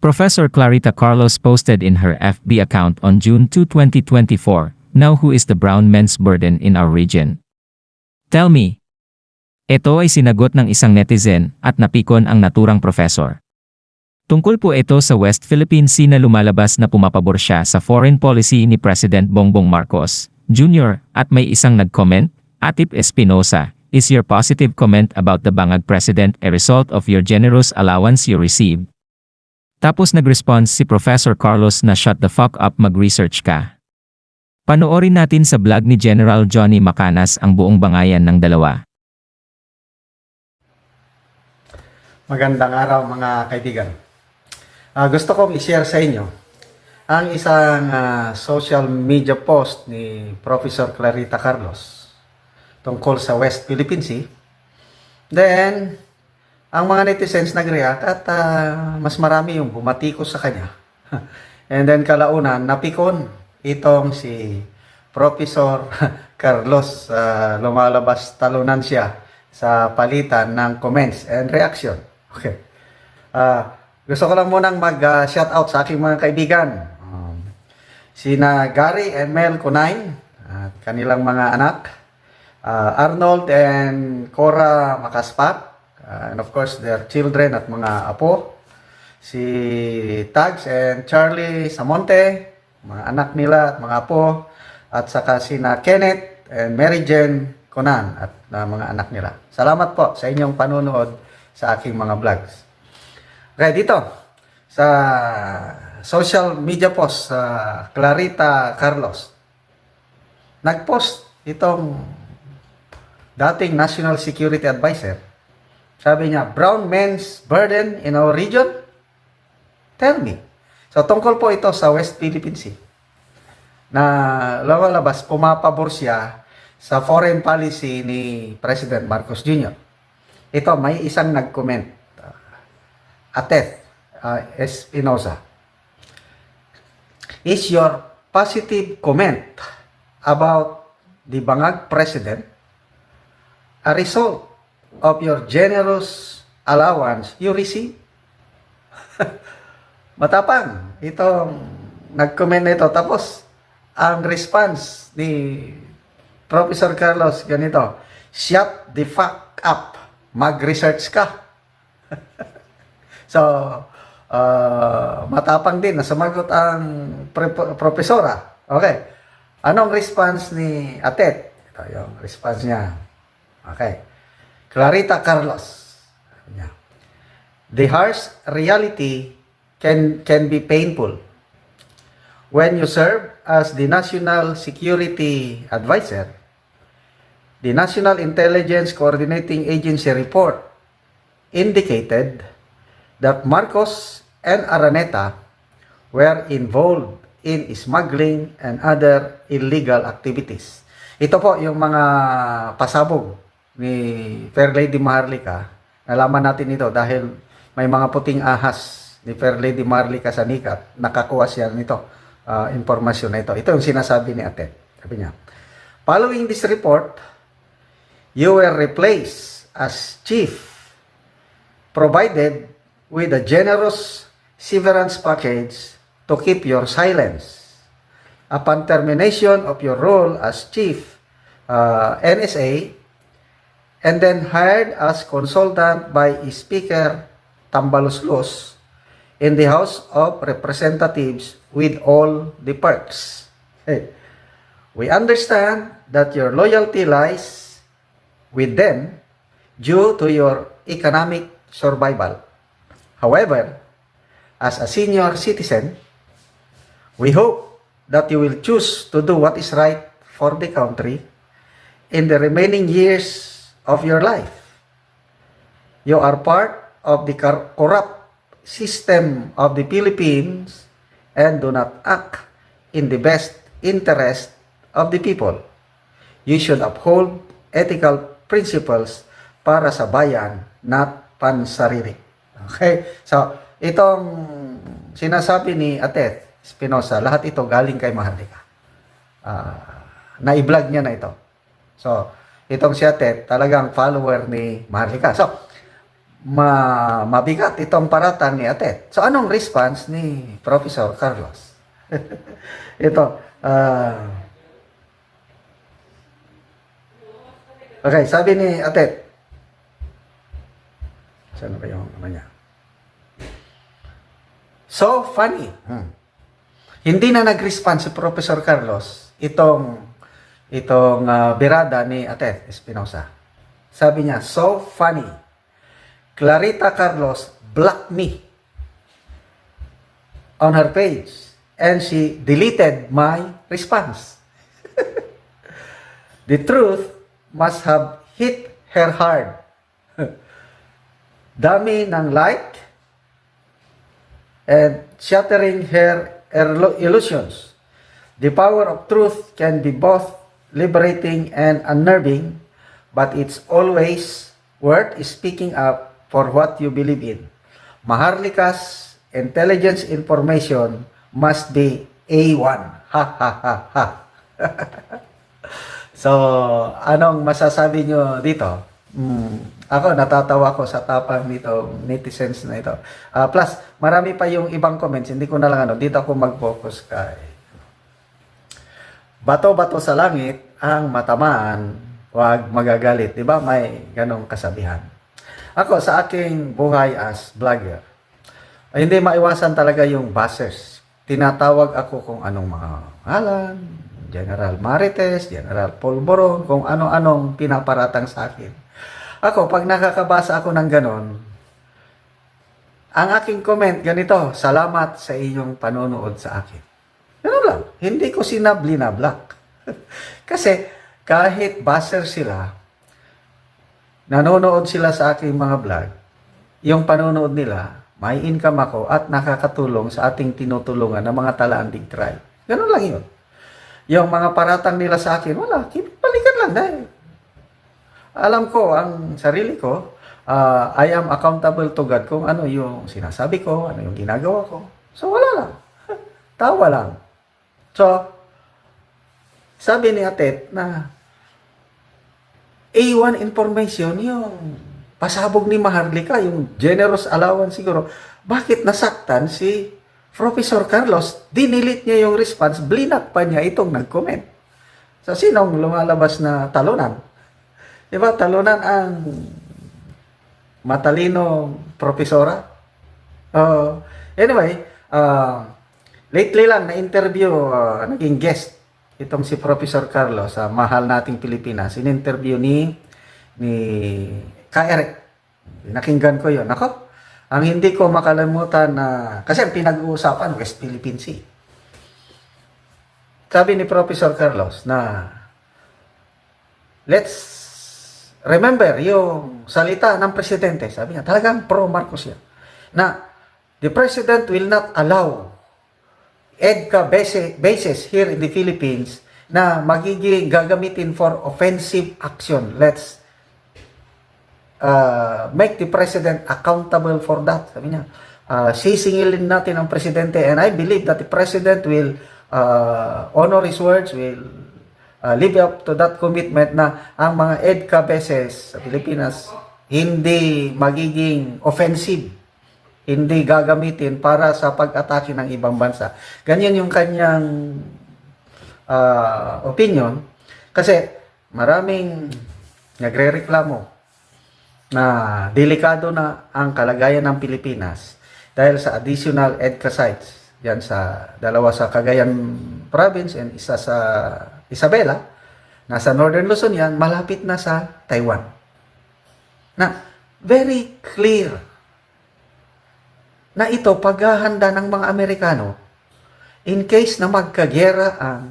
Professor Clarita Carlos posted in her FB account on June 2, 2024, "Now who is the brown men's burden in our region? Tell me." Ito ay sinagot ng isang netizen at napikon ang naturang professor. Tungkol po ito sa West Philippine Sea na lumalabas na pumapabor siya sa foreign policy ni President Bongbong Marcos, Jr. at may isang nag-comment, Atip Espinosa, "Is your positive comment about the Bangag President a result of your generous allowance you received?" Tapos nag-response si Professor Carlos na shut the fuck up, mag-research ka. Panoorin natin sa vlog ni General Johnny Macanas ang buong bangayan ng dalawa. Magandang araw mga kaibigan. Gusto kong i-share sa inyo ang isang social media post ni Professor Clarita Carlos tungkol sa West Philippine Sea. Then, ang mga netizens nag-react at mas marami yung bumatikos sa kanya. And then kalaunan, napikon itong si Professor Carlos. Lumalabas talunan siya sa palitan ng comments and reaction. Okay. Gusto ko lang munang mag-shout out sa aking mga kaibigan. Sina Gary and Mel Cunain at kanilang mga anak. Arnold and Cora Macaspat. And of course, their children at mga apo. Si Tags and Charlie Samonte, mga anak nila at mga apo. At saka sina Kenneth and Mary Jane Conan at mga anak nila. Salamat po sa inyong panunood sa aking mga vlogs. Okay, dito sa social media post sa Clarita Carlos, nag-post itong dating National Security Advisor. Sabi niya, brown men's burden in our region? Tell me. So, tungkol po ito sa West Philippine Sea na lumalabas, pumapabor siya sa foreign policy ni President Marcos Jr. Ito, may isang nag-comment. Ateth Espinosa. Is your positive comment about the Bangag President a result of your generous allowance you receive? Matapang itong nag-comment na ito. Tapos, ang response ni Professor Carlos ganito, shut the fuck up, mag-research ka. So, matapang din na sumagot ang profesora. Okay. Anong response ni Atet? Ito yung response niya. Okay. Clarita Carlos. The harsh reality can be painful. When you serve as the National Security Advisor, the National Intelligence Coordinating Agency report indicated that Marcos and Araneta were involved in smuggling and other illegal activities. Ito po yung mga pasabog ni Fair Lady Maharlika. Nalaman natin ito dahil may mga puting ahas ni Fair Lady Maharlika sa Nikat. Nakakuha siya nito, informasyon na ito. Ito yung sinasabi ni Ate. Sabi niya, following this report, you were replaced as chief, provided with a generous severance package to keep your silence. Upon termination of your role as chief NSA, and then hired as consultant by Speaker Tambaluslos in the House of Representatives with all the perks. Hey. We understand that your loyalty lies with them due to your economic survival. However, as a senior citizen, we hope that you will choose to do what is right for the country in the remaining years of your life. You are part of the corrupt system of the Philippines and do not act in the best interest of the people. You should uphold ethical principles para sa bayan, not pansarili. Okay? So, itong sinasabi ni Ate Espinosa, lahat ito galing kay Maharlika. Na-i-vlog niya na ito. So, itong si Ate, talagang follower ni Maharlika. So, mabigat itong paratang ni Atet. So, anong response ni Professor Carlos? Ito. Okay, sabi ni Atet. Saan ba yung ano niya? So funny. Hindi na nag-respond si Professor Carlos itong birada ni Atet Espinosa. Sabi niya, so funny. Clarita Carlos blocked me on her page and she deleted my response. The truth must have hit her hard. Dami ng like and shattering her illusions. The power of truth can be both liberating and unnerving, but it's always worth speaking up for what you believe in. Maharlika's intelligence information must be A1. Ha ha ha ha. So, anong masasabi nyo dito? Ako, natatawa ko sa tapang nito, netizens na ito. Plus, marami pa yung ibang comments. Hindi ko na lang dito ako mag-focus kay bato-bato sa langit ang matamaan, wag magagalit. Diba? May ganong kasabihan. Ako, sa aking buhay as vlogger, ay hindi maiwasan talaga yung buzzers. Tinatawag ako kung anong mga ngalan, General Marites, General Polvoron, kung ano-anong pinaparatang sa akin. Ako, pag nakakabasa ako ng ganon, ang aking comment, ganito, salamat sa iyong panonood sa akin. Ganun lang. Hindi ko sinabli na black. Kasi, kahit buzzer sila, nanonood sila sa aking mga vlog, yung panonood nila, may income ako at nakakatulong sa ating tinutulungan ng mga Talanding tribe. Ganun lang yun. Yung mga paratang nila sa akin, wala, balikan lang dahil. Alam ko, ang sarili ko, I am accountable to God kung ano yung sinasabi ko, ano yung ginagawa ko. So, wala lang. Tawa lang. So, sabi ni Atet na A1 information, yung pasabog ni Maharlika, yung generous allowance siguro. Bakit nasaktan si Professor Carlos? Dinilit niya yung response, blinak pa niya itong nag-comment. So, sinong lumalabas na talunan? Diba, talunan ang matalino profesora? Anyway, lately lang na-interview, naging guest itong si Professor Carlos sa mahal nating Pilipinas. In-interview ni Ka-Eric. Nakinggan ko yun. Ako, ang hindi ko makalimutan na, kasi ang pinag-uusapan, West Philippine Sea. Sabi ni Professor Carlos na, let's remember yung salita ng presidente. Sabi niya, talagang pro-Marcos yan. Na, the president will not allow EDCA bases here in the Philippines na magiging gagamitin for offensive action. Let's make the president accountable for that. Sabi niya, sisingilin natin ang presidente, and I believe that the president will honor his words, will live up to that commitment na ang mga EDCA bases sa Pilipinas hindi magiging offensive, hindi gagamitin para sa pag-atake ng ibang bansa. Ganyan yung kanyang opinion. Kasi maraming nagre-reklamo na delikado na ang kalagayan ng Pilipinas dahil sa additional EDCA sites. Yan sa dalawa sa Cagayan Province and isa sa Isabela. Nasa Northern Luzon yan, malapit na sa Taiwan. Na very clear na ito paghahanda ng mga Amerikano in case na magkagera ang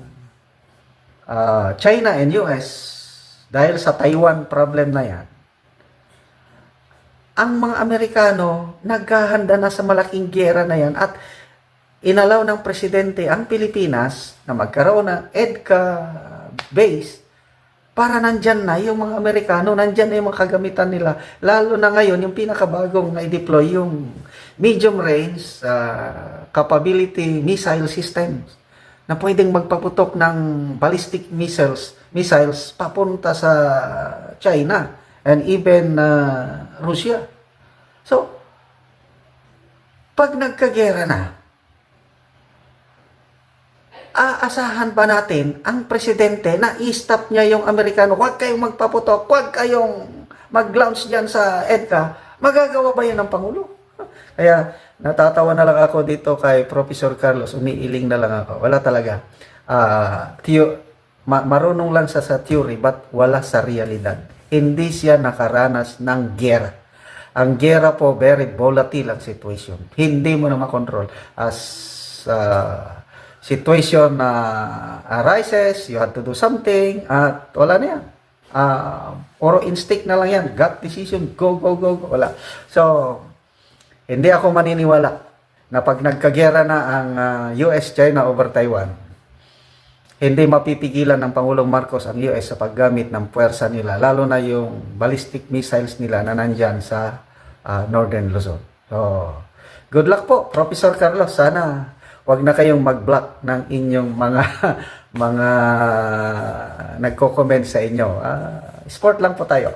China and US dahil sa Taiwan problem na yan. Ang mga Amerikano naghahanda na sa malaking gera na yan at inalaw ng presidente ang Pilipinas na magkaroon ng EDCA base para nandyan na yung mga Amerikano, nandyan na yung mga kagamitan nila. Lalo na ngayon, yung pinakabagong na-deploy, yung medium range capability missile systems na pwedeng magpaputok ng ballistic missiles papunta sa China and even Russia. So, pag nagkagera na, aasahan ba natin ang presidente na i-stop niya yung Amerikano, huwag kayong magpaputok, huwag kayong mag-launch dyan sa EDCA, magagawa ba yan ng Pangulo? Kaya natatawa na lang ako dito kay Professor Carlos, umiiling na lang ako. Wala talaga. Marunong lang siya sa theory but wala sa realidad. Hindi siya nakaranas ng gera. Ang gera po, very volatile ang situation. Hindi mo na makontrol. As situation arises, you have to do something, at wala na yan. Puro instinct na lang yan. Gut decision, go, go, go, go. Wala. So, hindi ako maniniwala na pag nagkagera na ang US-China over Taiwan, hindi mapipigilan ng Pangulong Marcos ang US sa paggamit ng puwersa nila, lalo na yung ballistic missiles nila na nandyan sa Northern Luzon. So, good luck po, Professor Carlos. Sana wag na kayong mag-block ng inyong mga nagko-comment sa inyo. Sport lang po tayo.